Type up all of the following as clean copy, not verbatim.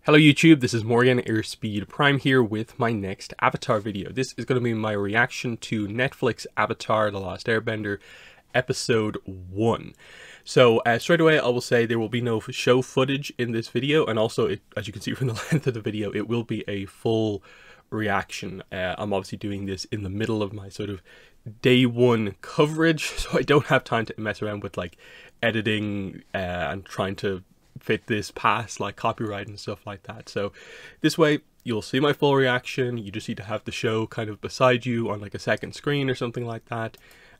Hello YouTube, this is Morgan Airspeed Prime here with my next Avatar video. This is going to be my reaction to Netflix Avatar The Last Airbender Episode 1. So straight away I will say there will be no show footage in this video, and also as you can see from the length of the video, it will be a full reaction. I'm obviously doing this in the middle of my sort of day one coverage, so I don't have time to mess around with like editing and trying to fit this past like copyright and stuff like that. So this way you'll see my full reaction. You just need to have the show kind of beside you on like a second screen or something like that,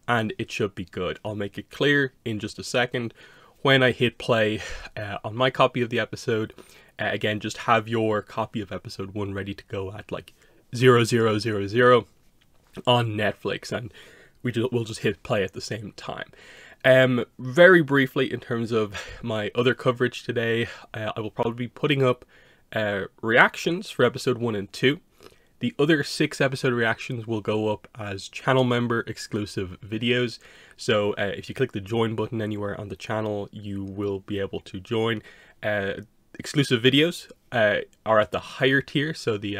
and it should be good. I'll make it clear in just a second when I hit play on my copy of the episode. Again, just have your copy of episode 1 ready to go at like 0000 on Netflix, and we'll just hit play at the same time. Very briefly, in terms of my other coverage today, I will probably be putting up reactions for episode 1 and 2. The other 6 episode reactions will go up as channel member exclusive videos. So if you click the join button anywhere on the channel, you will be able to join. Exclusive videos are at the higher tier, so the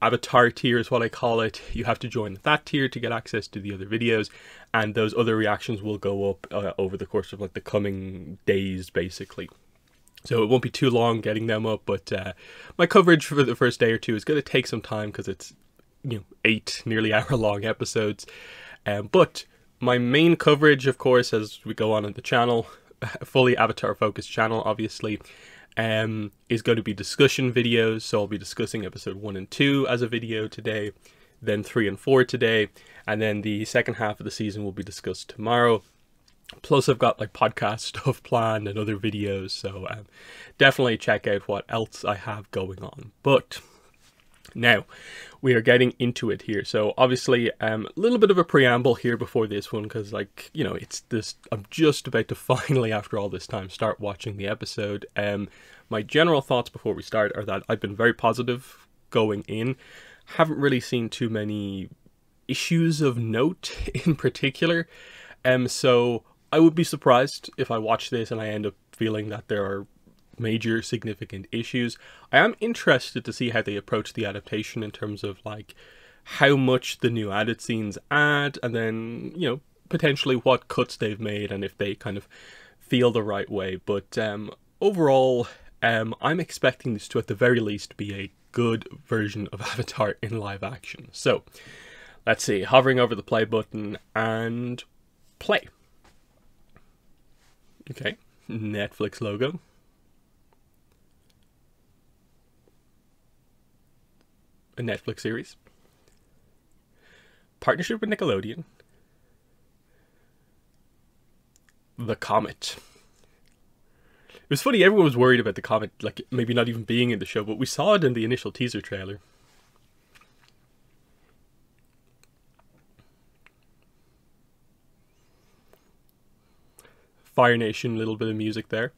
Avatar tier is what I call it. You have to join that tier to get access to the other videos, and those other reactions will go up over the course of like the coming days, basically. So it won't be too long getting them up, but my coverage for the first day or two is going to take some time because it's, 8 nearly hour-long episodes. But my main coverage, of course, as we go on in the channel, fully Avatar-focused channel, obviously, is going to be discussion videos. So I'll be discussing episode 1 and 2 as a video today, then 3 and 4 today, and then the second half of the season will be discussed tomorrow. Plus I've got like podcast stuff planned and other videos, so definitely check out what else I have going on. But now we are getting into it here. So obviously a little bit of a preamble here before this one, because like, it's this, I'm just about to finally, after all this time, start watching the episode. My general thoughts before we start are that I've been very positive going in. Haven't really seen too many issues of note in particular. So I would be surprised if I watch this and I end up feeling that there are major significant issues. I am interested to see how they approach the adaptation in terms of like how much the new added scenes add, and then potentially what cuts they've made and if they kind of feel the right way. But overall I'm expecting this to at the very least be a good version of Avatar in live action. So let's see, hovering over the play button and play. Okay, Netflix logo. A Netflix series. Partnership with Nickelodeon. The Comet. It was funny, everyone was worried about the comet, like maybe not even being in the show, but we saw it in the initial teaser trailer. Fire Nation, little bit of music there.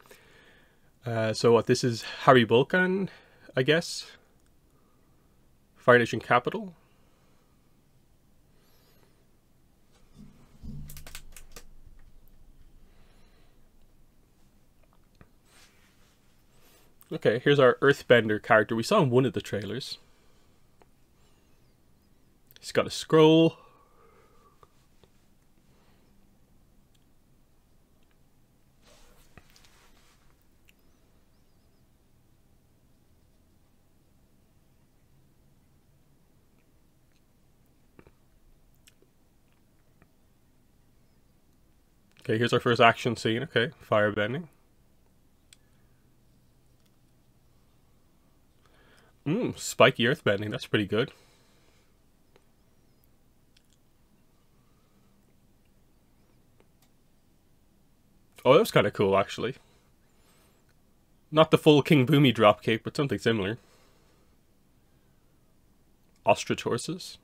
So what, this is Harry Vulcan, I guess? Fire Nation capital? Okay, here's our Earthbender character. We saw in one of the trailers. He's got a scroll. Okay, here's our first action scene. Okay, firebending. Spiky earthbending. That's pretty good. Oh, that was kind of cool, actually. Not the full King Boomy dropkick, but something similar. Ostrich horses.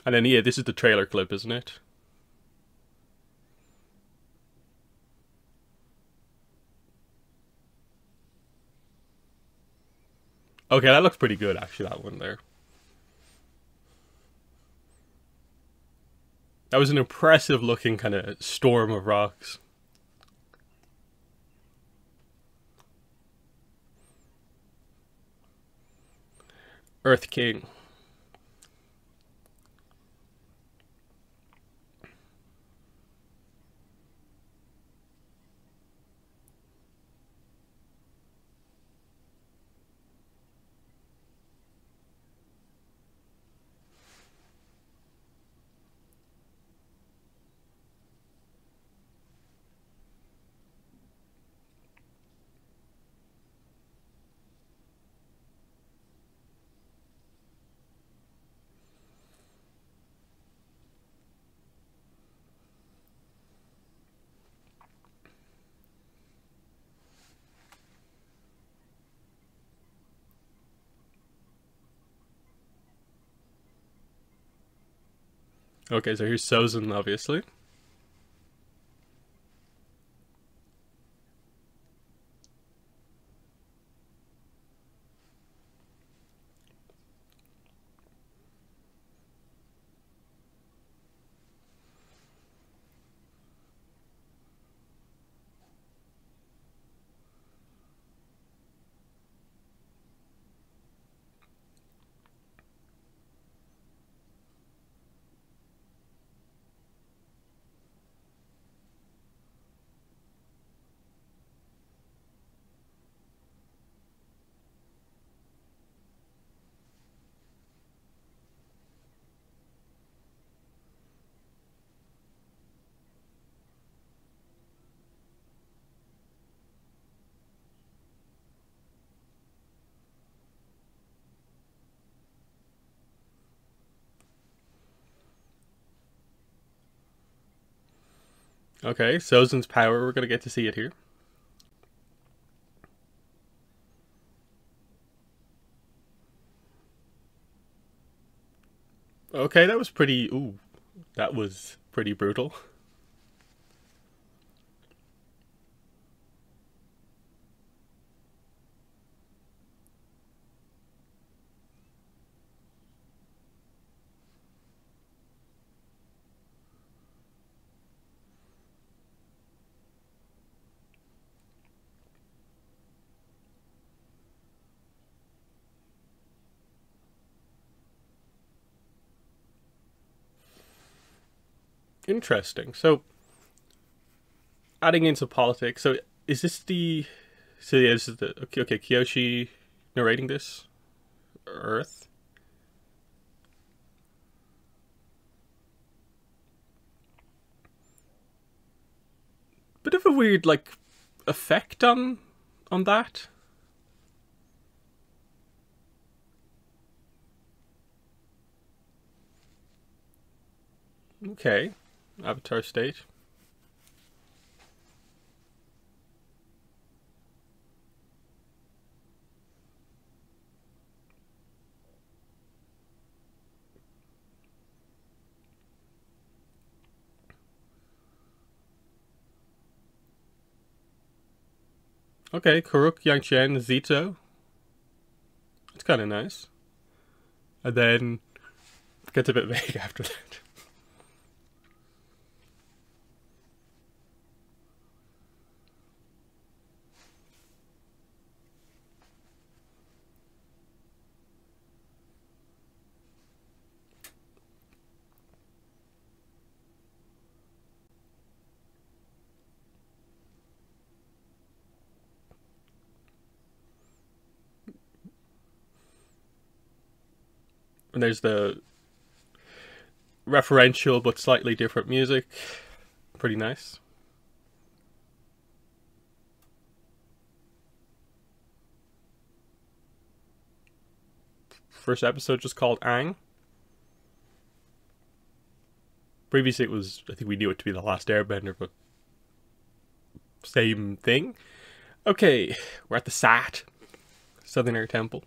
And then, yeah, this is the trailer clip, isn't it? Okay, that looks pretty good, actually, that one there. That was an impressive looking kind of storm of rocks. Earth King. Okay, so here's Sozin, obviously. Okay, Sozin's power, we're gonna get to see it here. Okay, that was pretty... Ooh, that was pretty brutal. Interesting. So, adding into politics, so is this the... So yeah, this is the... Okay, Kyoshi narrating this? Earth? Bit of a weird, like, effect on that. Okay. Avatar stage. Okay, Karuk, Yangchen, Zito. It's kind of nice. And then it gets a bit vague after that. And there's the referential but slightly different music. Pretty nice. First episode just called Aang. Previously it was, I think we knew it to be The Last Airbender, but same thing. Okay, we're at the Sat, Southern Air Temple.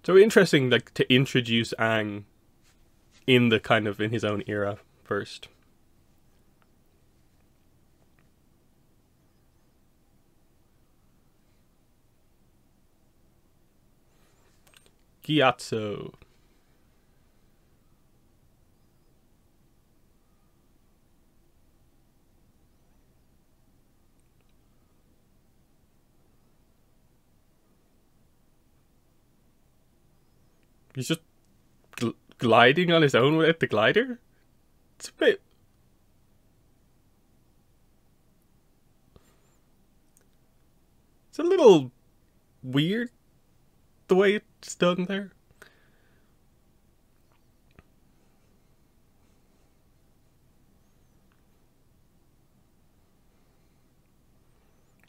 So interesting, like, to introduce Aang in the kind of in his own era first. Gyatso. He's just gliding on his own without the glider? It's a bit... It's a little weird, the way it's done there.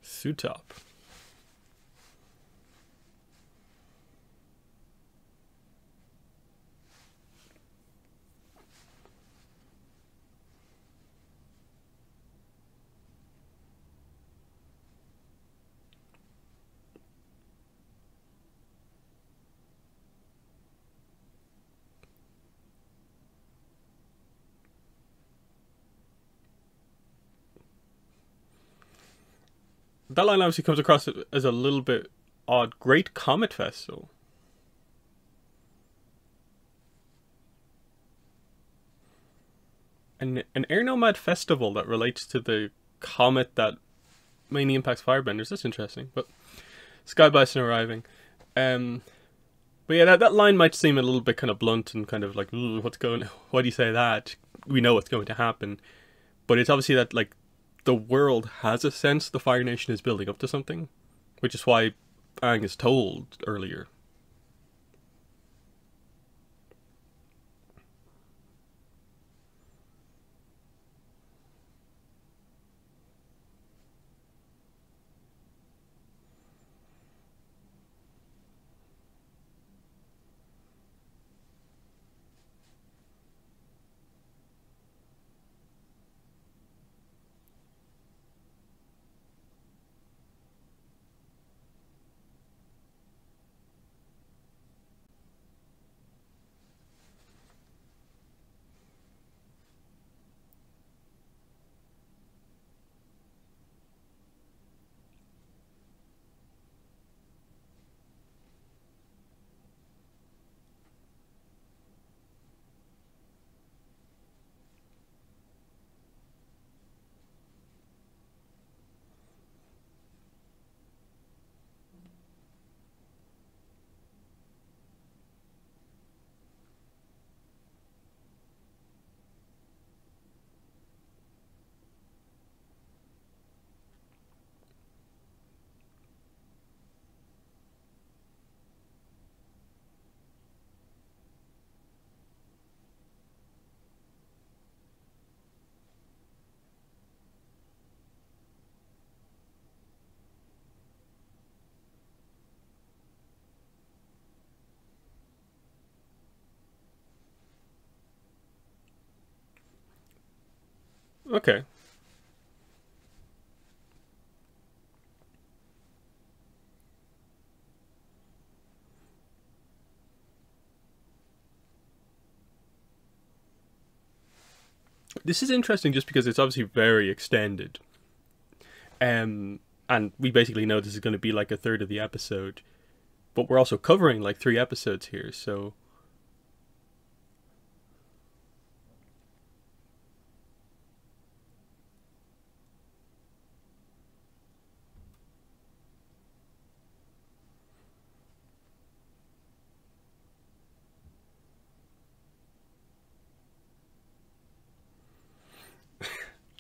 Suit up. That line obviously comes across as a little bit odd. Great Comet Festival. An air nomad festival that relates to the comet that mainly impacts firebenders. That's interesting. But Sky Bison arriving. But yeah, that line might seem a little bit kind of blunt and kind of like, what's going? Why do you say that? We know what's going to happen. But it's obviously that like the world has a sense the Fire Nation is building up to something, which is why Aang is told earlier. Okay. This is interesting just because it's obviously very extended. And we basically know this is going to be like a third of the episode. But we're also covering like 3 episodes here, so...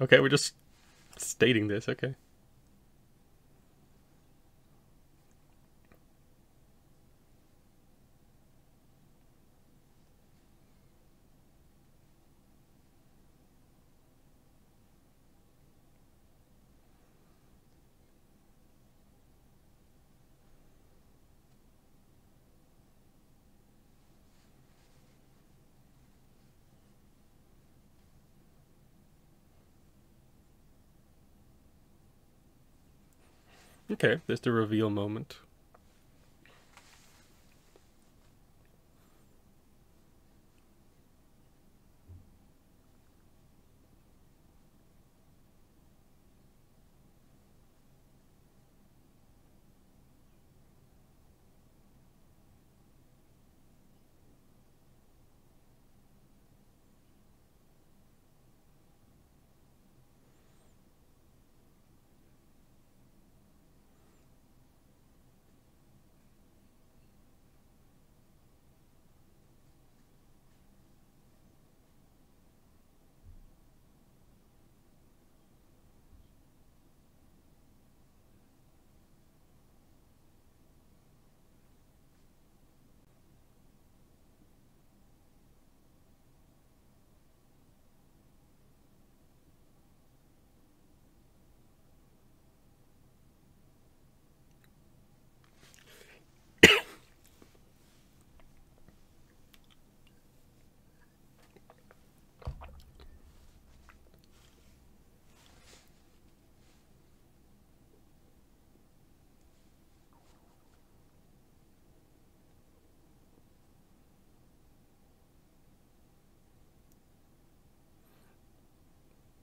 Okay, we're just stating this, okay. Okay, there's the reveal moment.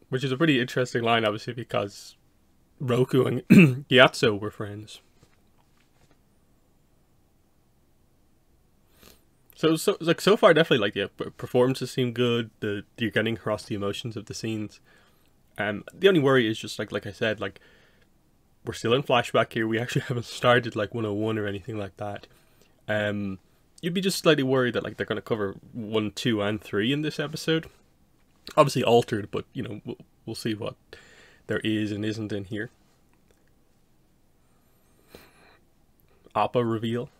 Which is a pretty interesting line, obviously, because Roku and Gyatso were friends. So far, definitely, like, yeah, performances seem good. You're getting across the emotions of the scenes. The only worry is just like I said, like, we're still in flashback here. We actually haven't started like 101 or anything like that. You'd be just slightly worried that like they're going to cover 1, 2, and 3 in this episode. Obviously altered, but you know, we'll see what there is and isn't in here. Appa reveal.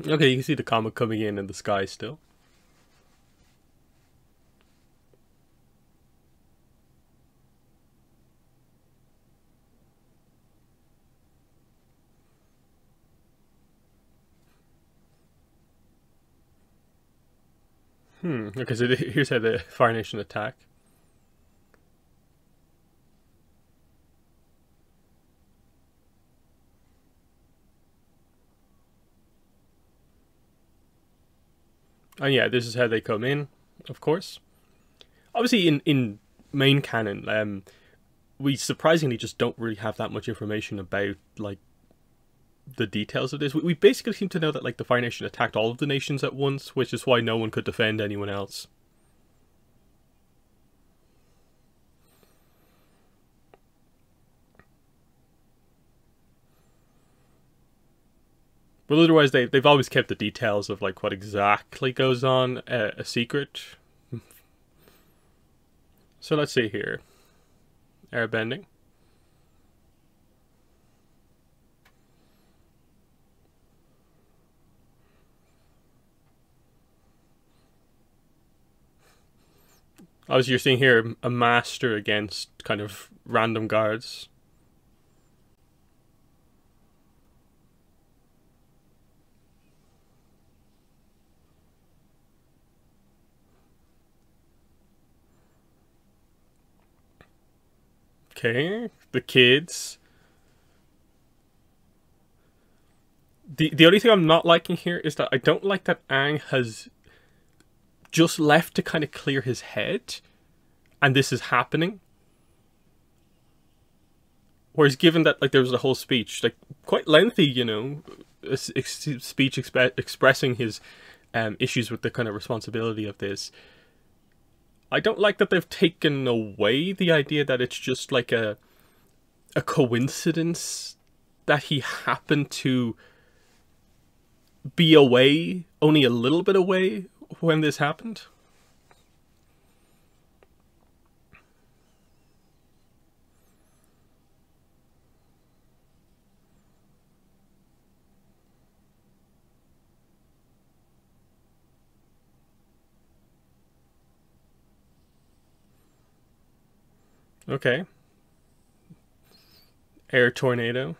Okay, you can see the comet coming in the sky still. Okay, so here's how the Fire Nation attack. And yeah, this is how they come in, of course. Obviously, in main canon, we surprisingly just don't really have that much information about like the details of this. We basically seem to know that like the Fire Nation attacked all of the nations at once, which is why no one could defend anyone else. But otherwise, they've always kept the details of like what exactly goes on a secret. So let's see here. Airbending. As you're seeing here, a master against kind of random guards. Okay, the kids. The only thing I'm not liking here is that I don't like that Aang has just left to kind of clear his head, and this is happening. Whereas given that like there was a whole speech, like quite lengthy, you know, a speech expressing his issues with the kind of responsibility of this. I don't like that they've taken away the idea that it's just like a coincidence that he happened to be away, only a little bit away, when this happened. Okay. Air tornado.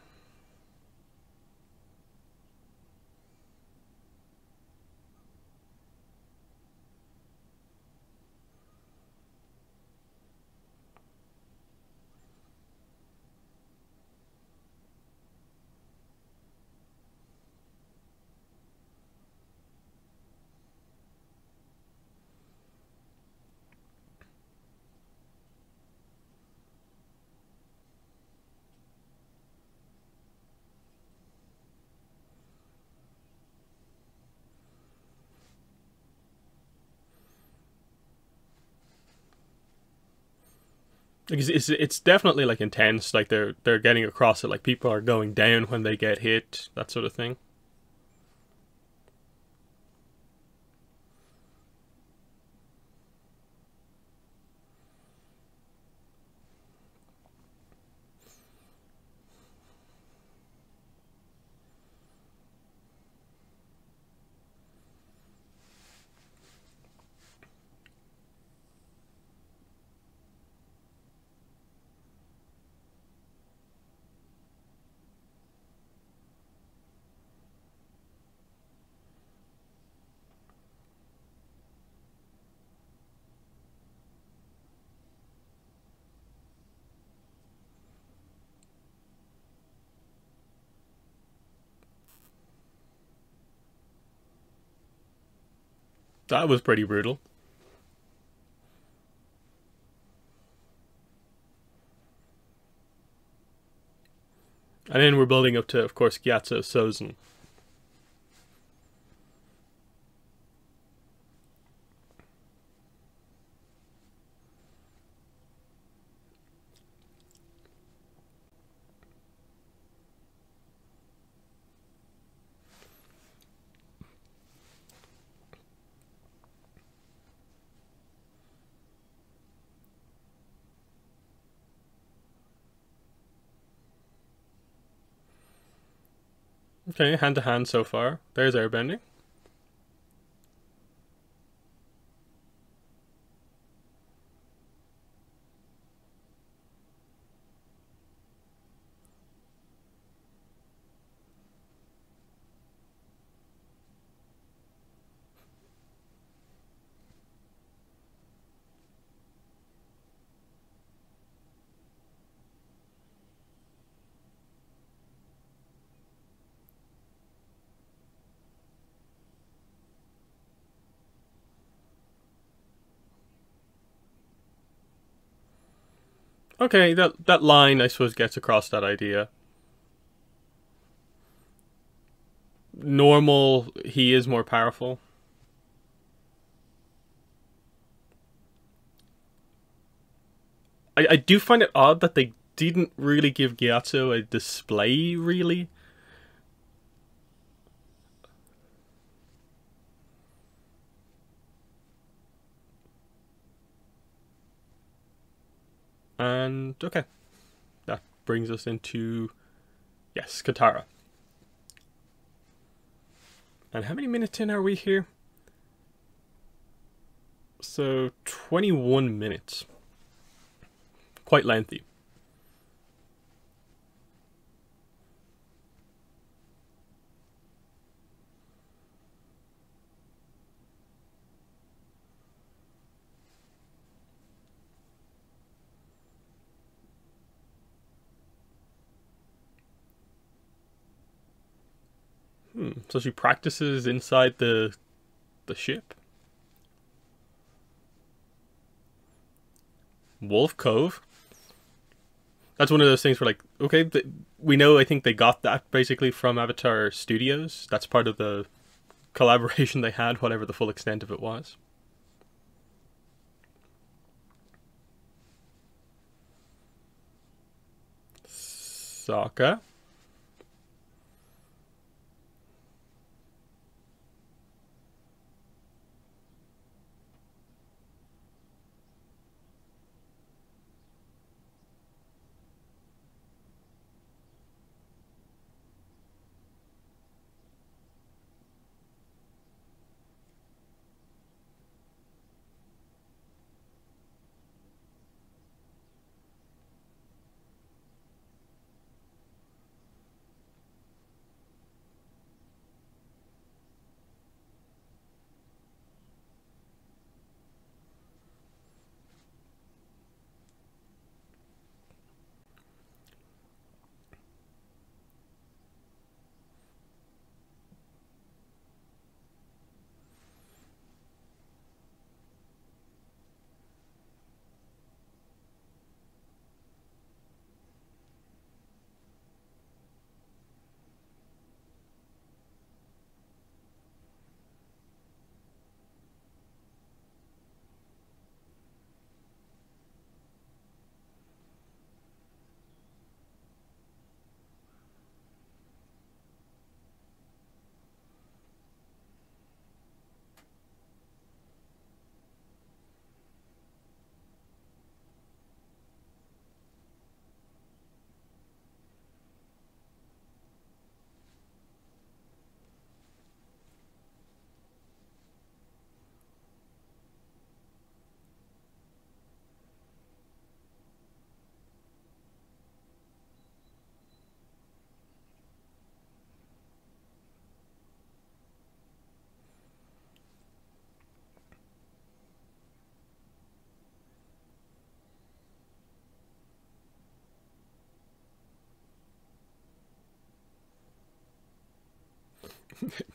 It's definitely like intense. Like they're getting across it. Like people are going down when they get hit, that sort of thing. That was pretty brutal. And then we're building up to, of course, Gyatso Sozin. Okay, hand to hand so far. There's airbending. Okay, that line, I suppose, gets across that idea. Normal, he is more powerful. I do find it odd that they didn't really give Gyatso a display, really. And, okay. That brings us into, yes, Katara. And how many minutes in are we here? So, 21 minutes. Quite lengthy. So she practices inside the ship? Wolf Cove? That's one of those things where, like, okay, we know, I think they got that basically from Avatar Studios. That's part of the collaboration they had, whatever the full extent of it was. Sokka.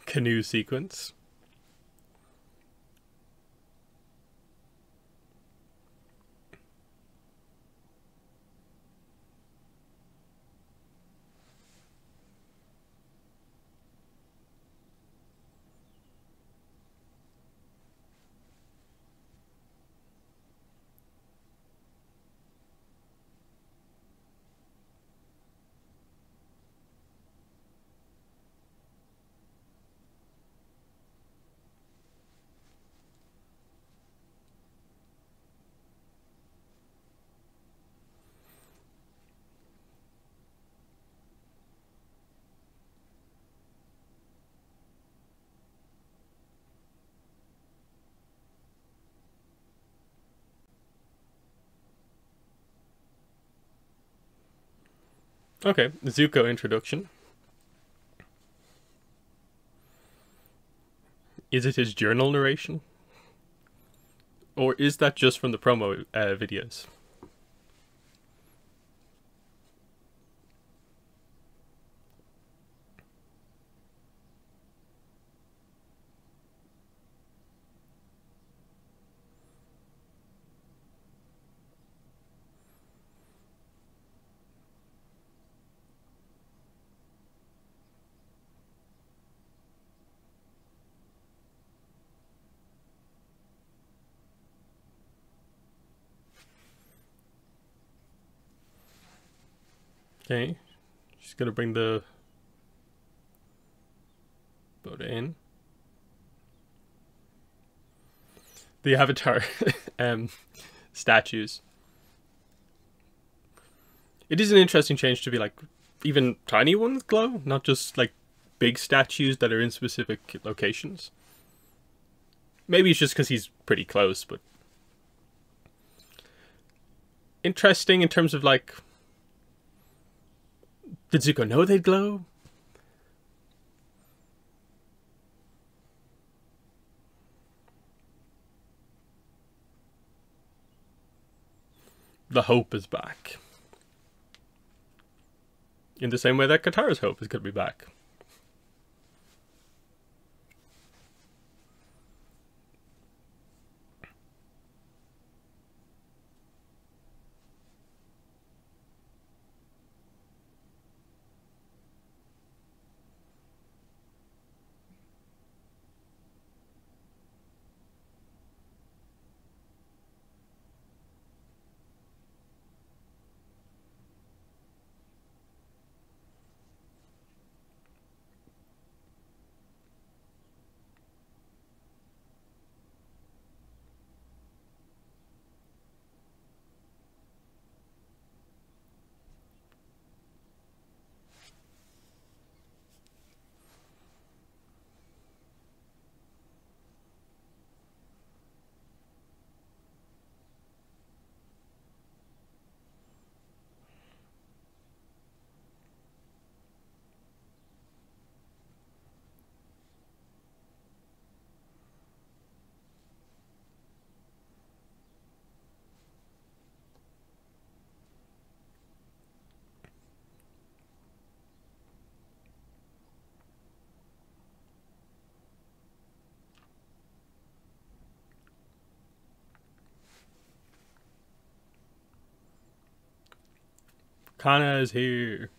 Canoe sequence. Okay, Zuko introduction. Is it his journal narration? Or is that just from the promo videos? Okay, she's gonna bring the boat in. The Avatar statues. It is an interesting change to be like even tiny ones glow, not just like big statues that are in specific locations. Maybe it's just because he's pretty close, but interesting in terms of like, did Zuko know they'd glow? The hope is back. In the same way that Katara's hope is going to be back. Kana is here.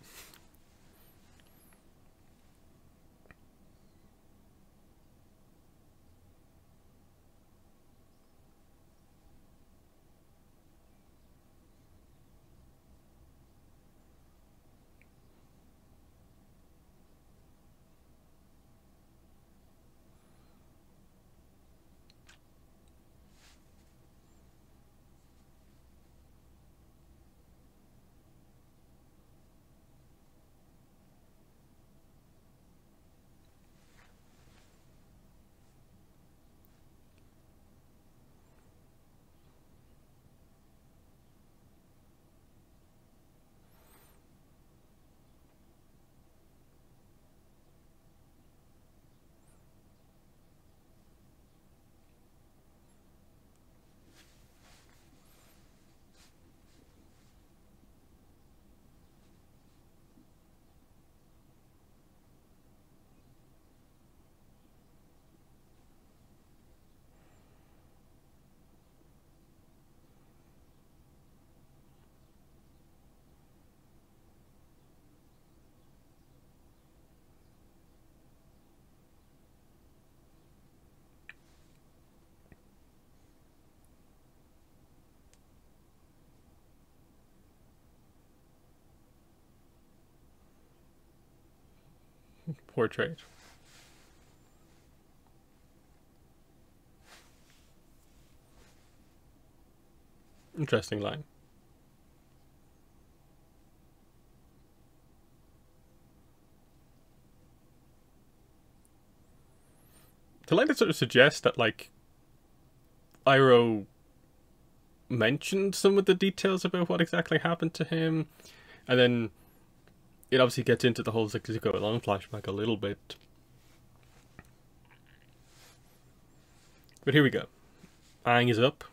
portrait. Interesting line. The line that sort of suggests that, like, Iroh mentioned some of the details about what exactly happened to him, and then it obviously gets into the whole Zuko alone flashback a little bit. But here we go. Aang is up.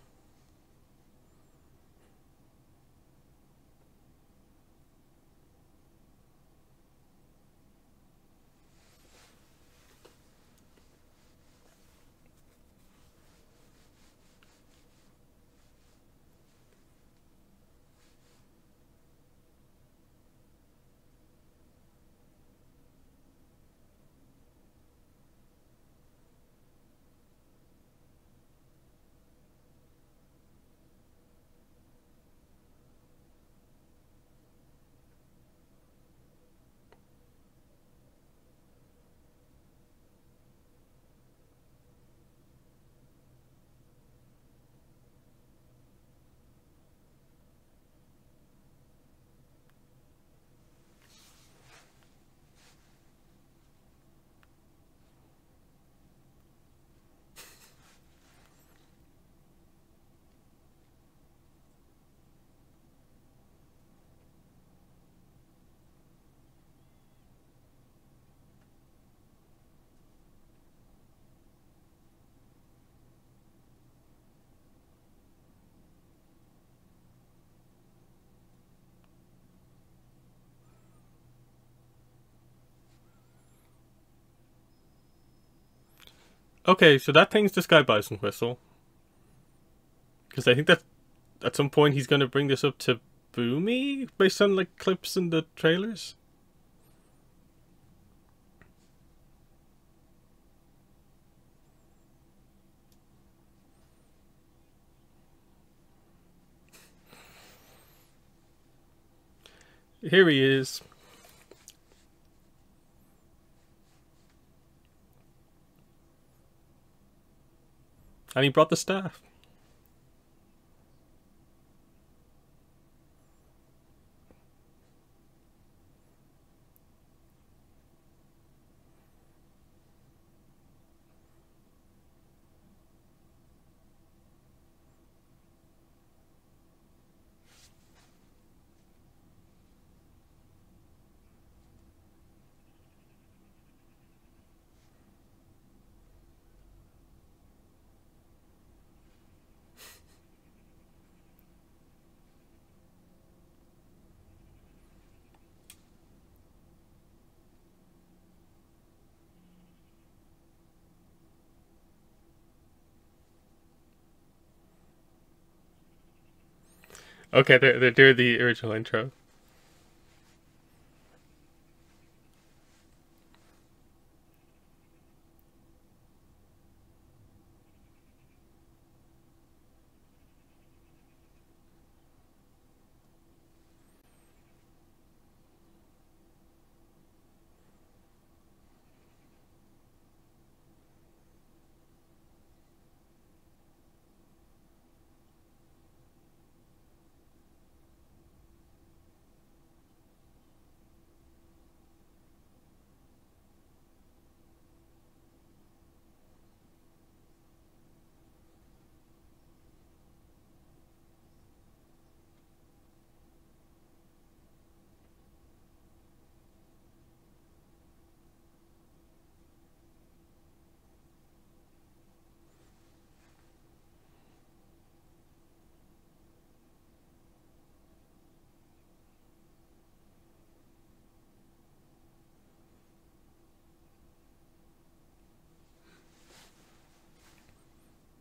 Okay, so that thing's the Sky Bison whistle. Because I think that at some point he's going to bring this up to Boomy based on, like, clips in the trailers. Here he is. And he brought the staff. Okay, they're doing the original intro.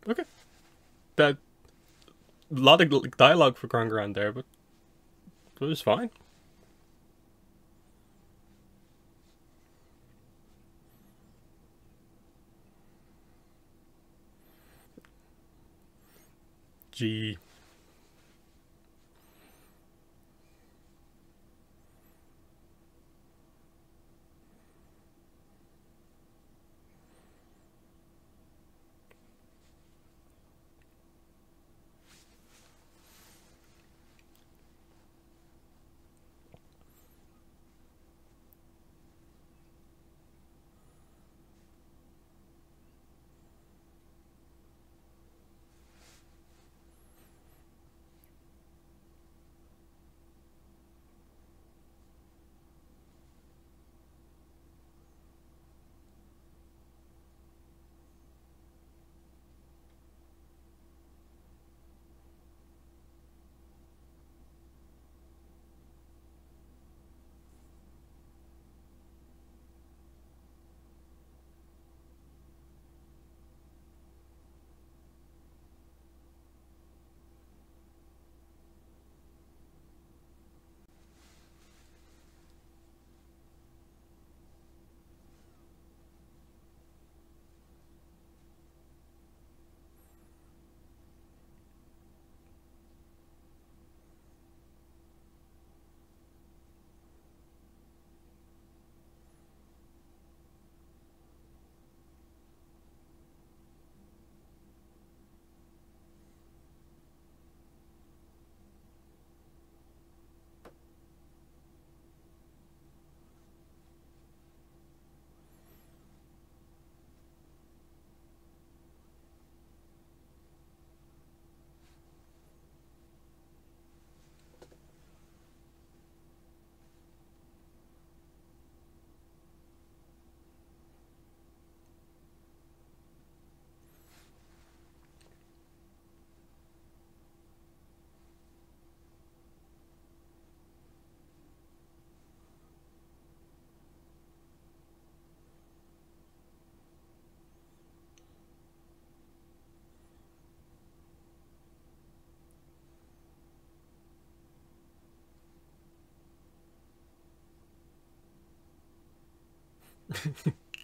Okay. That a lot of dialogue for Grangaran there, but it was fine. Gee.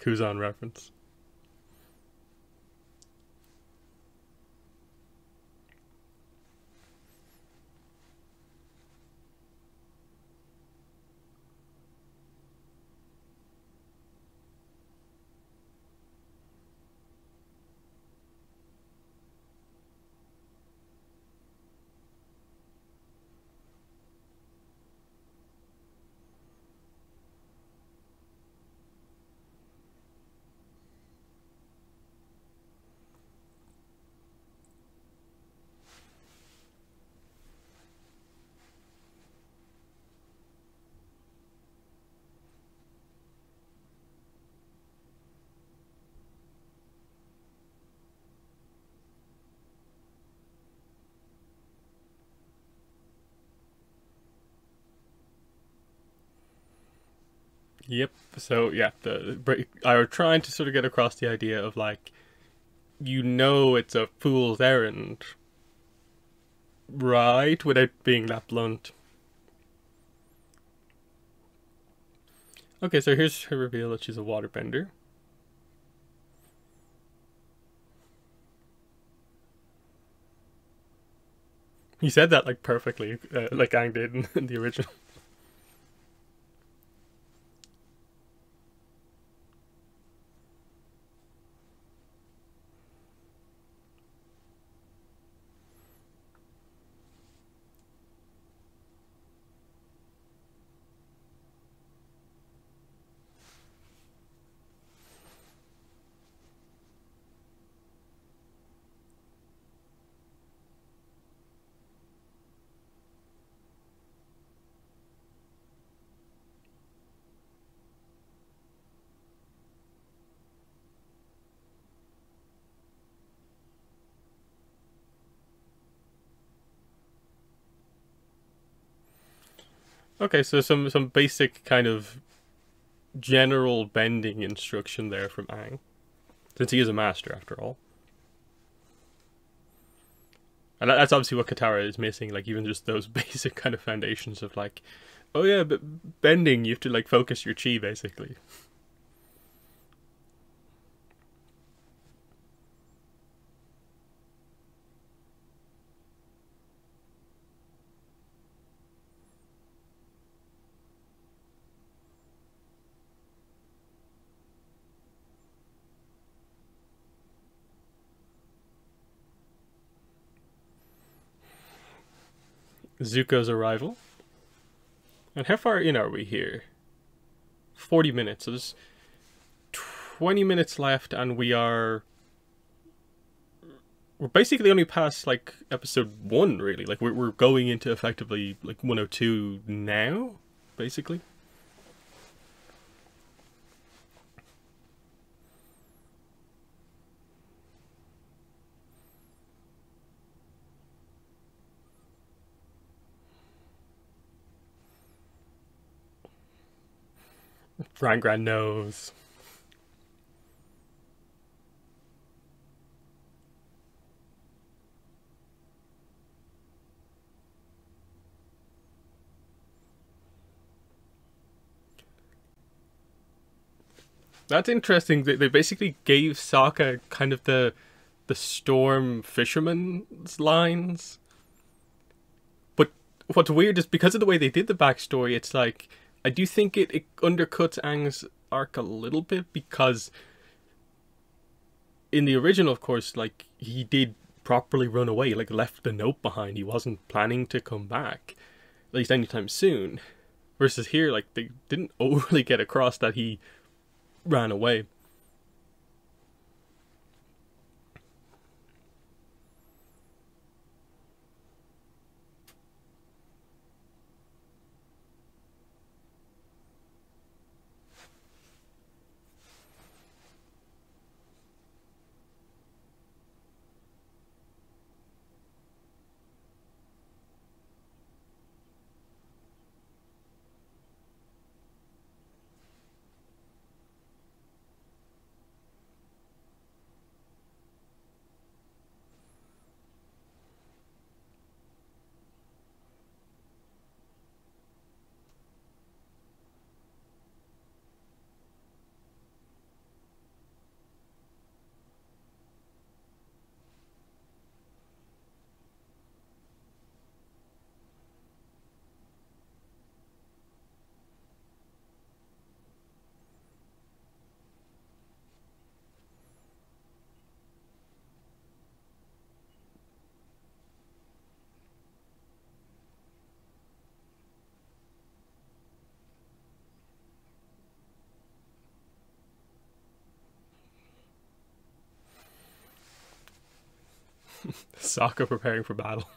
Kuzan reference. Yep. So yeah, I were trying to sort of get across the idea of like, it's a fool's errand, right? Without being that blunt. Okay, so here's her reveal that she's a waterbender. He said that like perfectly, like Aang did in the original. Okay, so some basic kind of general bending instruction there from Aang, since he is a master after all. And that's obviously what Katara is missing, like even just those basic kind of foundations of like, oh yeah, but bending, you have to like focus your chi basically. Zuko's arrival. And how far in are we here? 40 minutes. So there's 20 minutes left, and we're basically only past like episode 1, really. Like we're going into effectively like 102 now, basically. Gran knows. That's interesting. They basically gave Sokka kind of the storm fisherman's lines. But what's weird is because of the way they did the backstory, it's like I do think it undercuts Aang's arc a little bit, because in the original, of course, like he did properly run away, like left the note behind. He wasn't planning to come back, at least anytime soon. Versus here, like they didn't overly get across that he ran away. Sokka preparing for battle.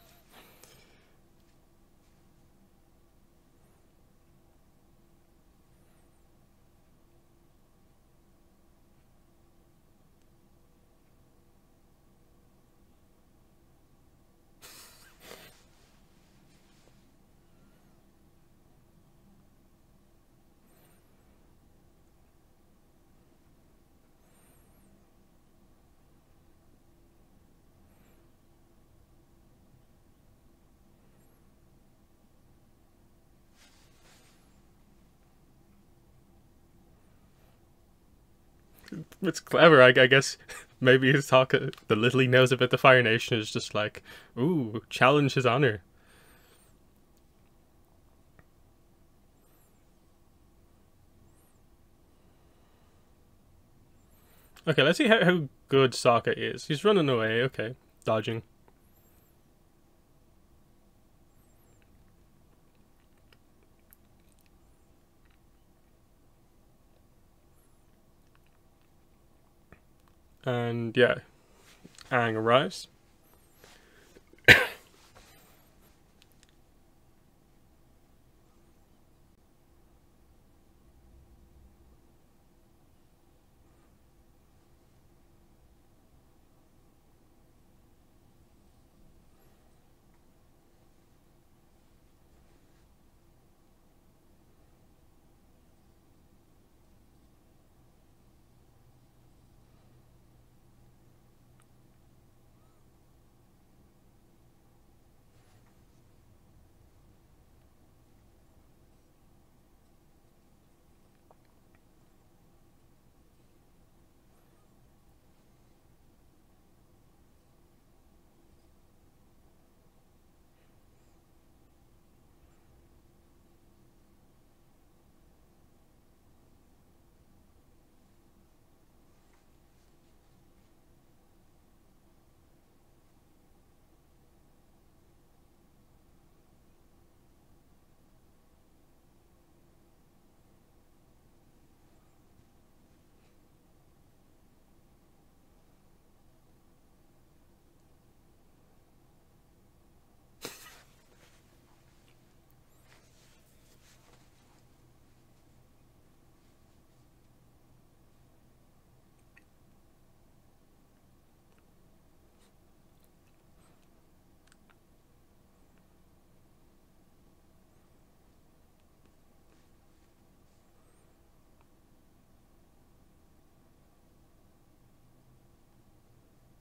It's clever, I guess. Maybe his talk, the little he knows about the Fire Nation is just like, ooh, challenge his honor. Okay, let's see how good Sokka is. He's running away, okay. Dodging. And yeah, Aang arrives.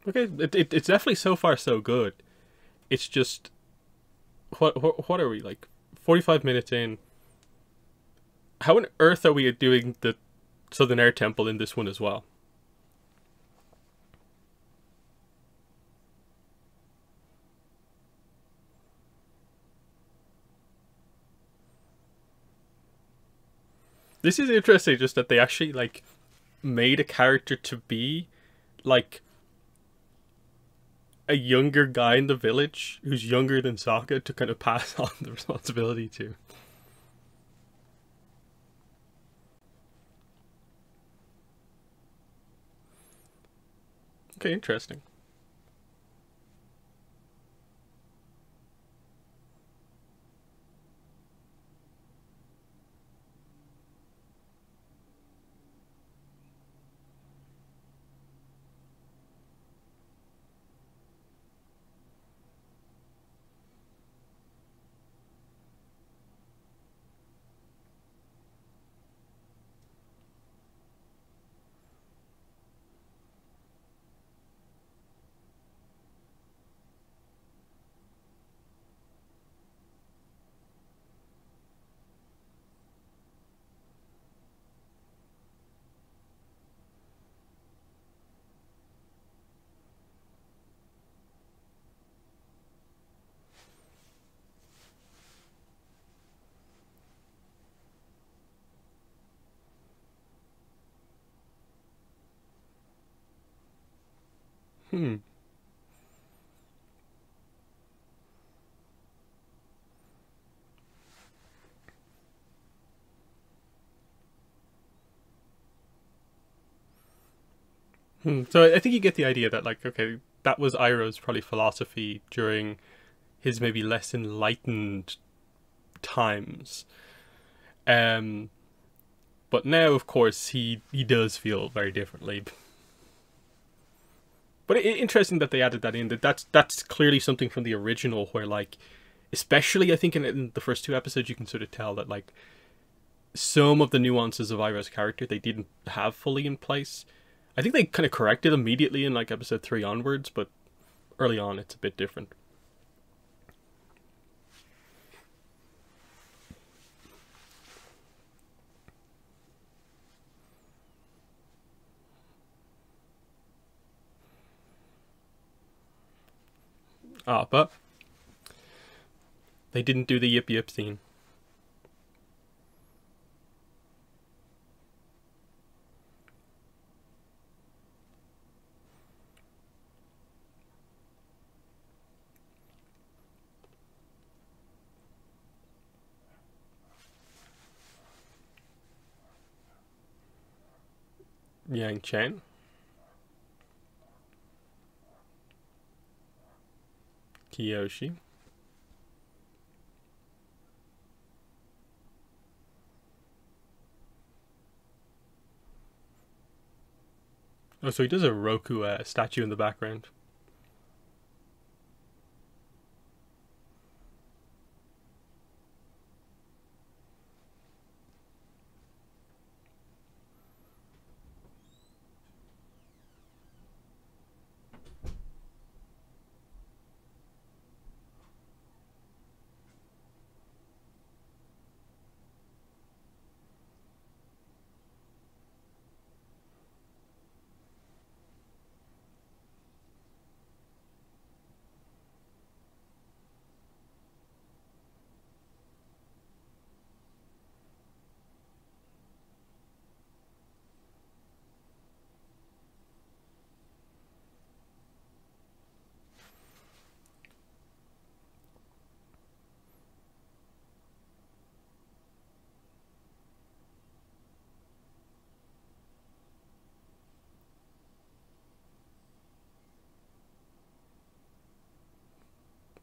Okay, it's definitely so far so good. It's just, what are we, like, 45 minutes in? How on earth are we doing the Southern Air Temple in this one as well? This is interesting, just that they actually, like, made a character to be, like, a younger guy in the village who's younger than Sokka to kind of pass on the responsibility to. Okay, interesting. Hmm. So I think you get the idea that, like, okay, that was Iroh's probably philosophy during his maybe less enlightened times. But now, of course, he does feel very differently. But interesting that they added that in. That's clearly something from the original, where like, especially I think in the first two episodes, you can sort of tell that like some of the nuances of Iroh's character they didn't have fully in place. I think they kind of corrected immediately in like episode 3 onwards, but early on it's a bit different. But they didn't do the yip yip scene. Yang Chen. Kiyoshi. Oh, so he does a Roku statue in the background.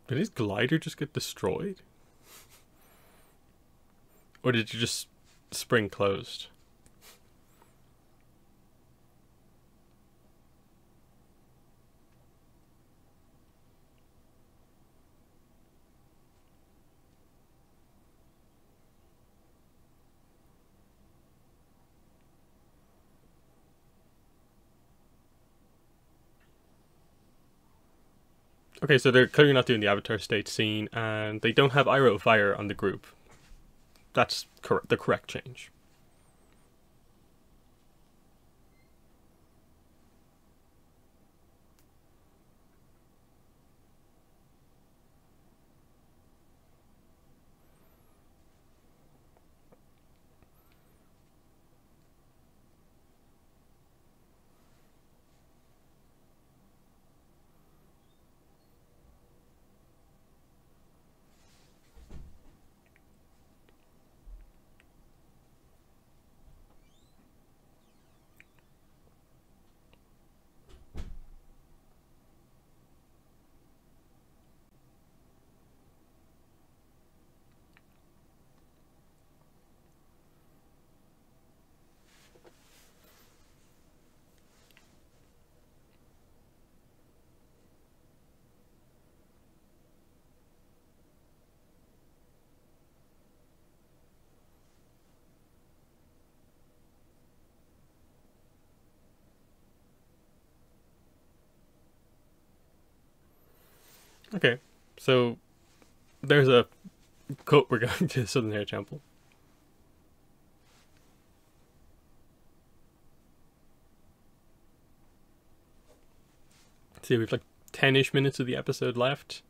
Did his glider just get destroyed? Or did you just spring closed? Okay, so they're clearly not doing the Avatar state scene, and they don't have Iroh Fire on the group. That's the correct change. Okay, so there's a quote. We're going to Southern Hair Temple. See, we've like 10-ish minutes of the episode left.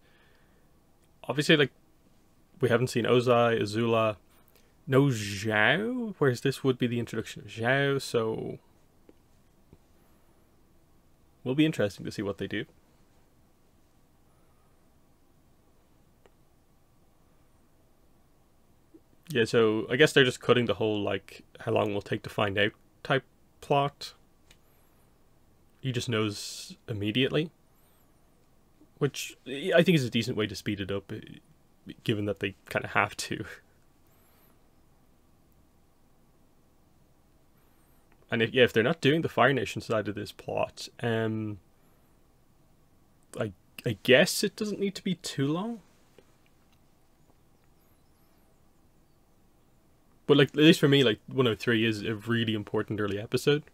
Obviously, like, we haven't seen Ozai, Azula, no Zhao, whereas this would be the introduction of Zhao, so will be interesting to see what they do. Yeah, so I guess they're just cutting the whole, like, how long will take to find out type plot. He just knows immediately. which I think is a decent way to speed it up, given that they kind of have to. And if they're not doing the Fire Nation side of this plot, I guess it doesn't need to be too long. But like, at least for me, like 103 is a really important early episode.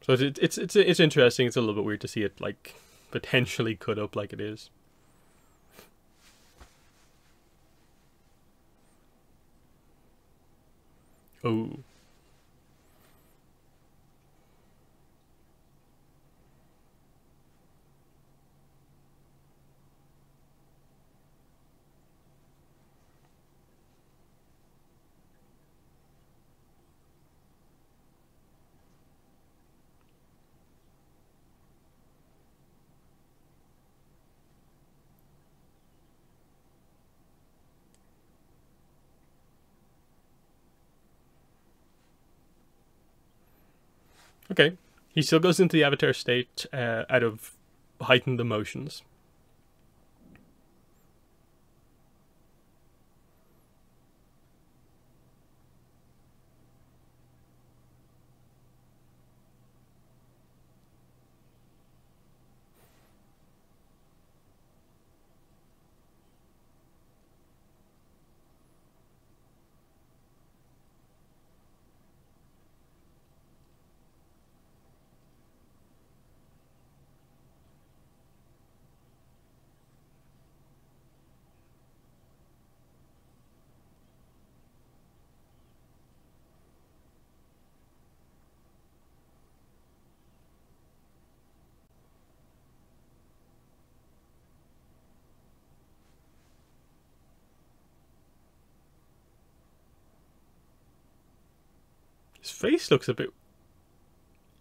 So it's interesting. It's a little bit weird to see it like potentially cut up like it is. Oh. Okay. He still goes into the Avatar state out of heightened emotions. His face looks a bit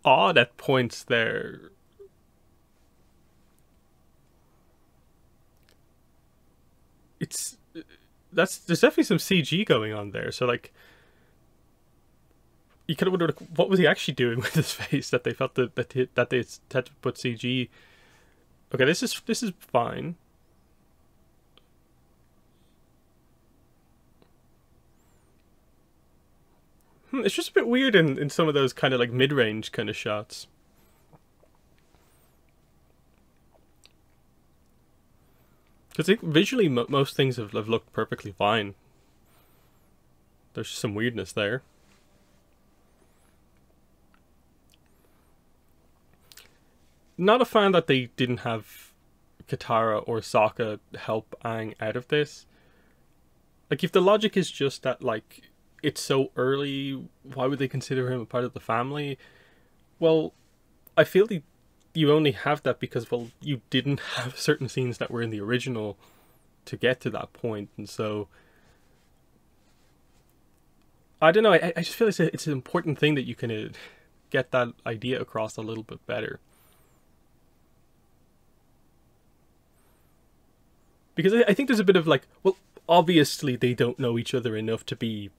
odd at points there. There's definitely some CG going on there. So like, you kind of wonder like, what was he actually doing with his face that they felt that they had to put CG. Okay, this is fine. It's just a bit weird in some of those kind of like mid-range kind of shots. Because I think visually most things have looked perfectly fine. There's some weirdness there. Not a fan that they didn't have Katara or Sokka help Aang out of this. Like, if the logic is just that, like, it's so early, why would they consider him a part of the family? Well, I feel you only have that because, well, you didn't have certain scenes that were in the original to get to that point, and so I don't know. I just feel it's an important thing that you can get that idea across a little bit better, because I think there's a bit of like, well, obviously they don't know each other enough to be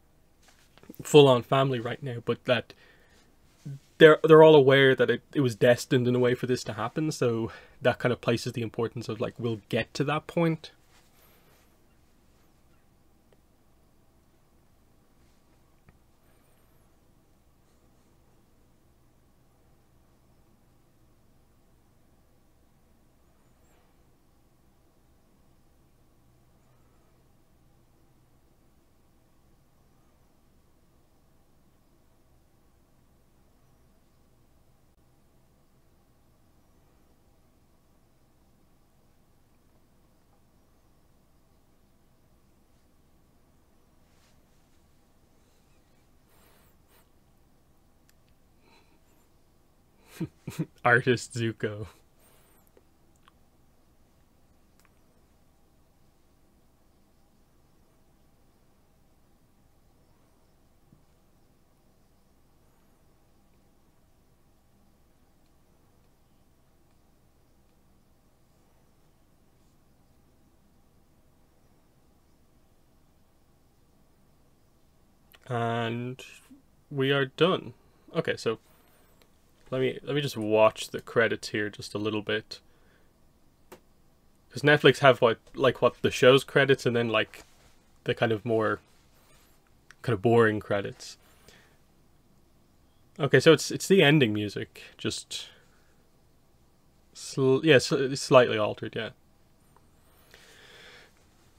full-on family right now, but that they're all aware that it was destined in a way for this to happen, so that kind of places the importance of like, we'll get to that point. Artist Zuko. And we are done. Okay, so let me just watch the credits here just a little bit. because Netflix have what the show's credits and then like the kind of more kind of boring credits. Okay, so it's the ending music, just slightly altered, yeah.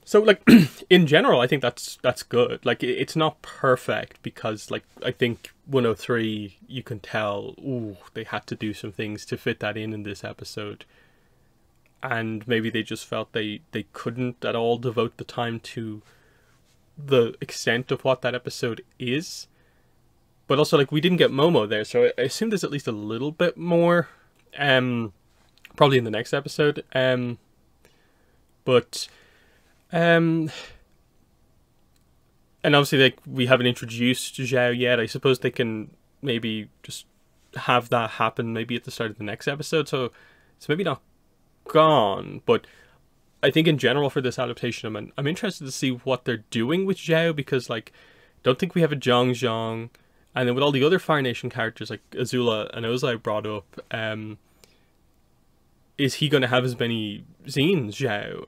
So like in general, I think that's good. Like it's not perfect because like I think 103, you can tell, ooh, they had to do some things to fit that in this episode, and maybe they just felt they couldn't at all devote the time to the extent of what that episode is. But also like we didn't get Momo there, so I assume there's at least a little bit more, probably in the next episode. But and obviously, like, we haven't introduced Zhao yet. I suppose they can maybe just have that happen maybe at the start of the next episode. So it's maybe not gone, but I think in general for this adaptation, I'm interested to see what they're doing with Zhao, because like, don't think we have a Zhang, and then with all the other Fire Nation characters like Azula and Ozai brought up, is he going to have as many scenes, Zhao?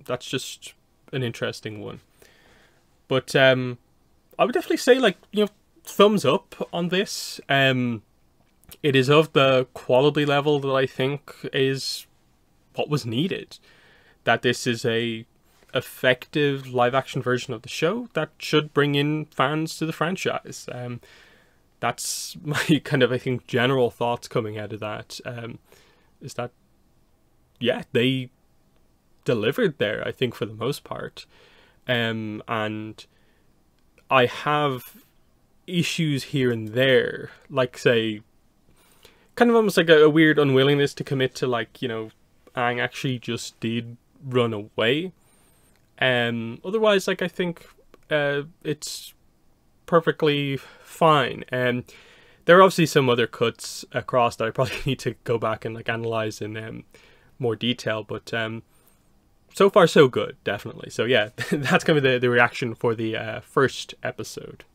That's just an interesting one. But I would definitely say, like, you know, thumbs up on this. It is of the quality level that I think is what was needed. That this is a effective live action version of the show that should bring in fans to the franchise. That's my kind of, I think, general thoughts coming out of that. Is that, yeah, they delivered there, I think, for the most part. And I have issues here and there, like, say, kind of almost like a weird unwillingness to commit to, like, you know, Aang actually just did run away. Otherwise, like, I think it's perfectly fine. There are obviously some other cuts across that I probably need to go back and like analyze in more detail, but so far so good, definitely. So yeah, that's kind of the reaction for the first episode.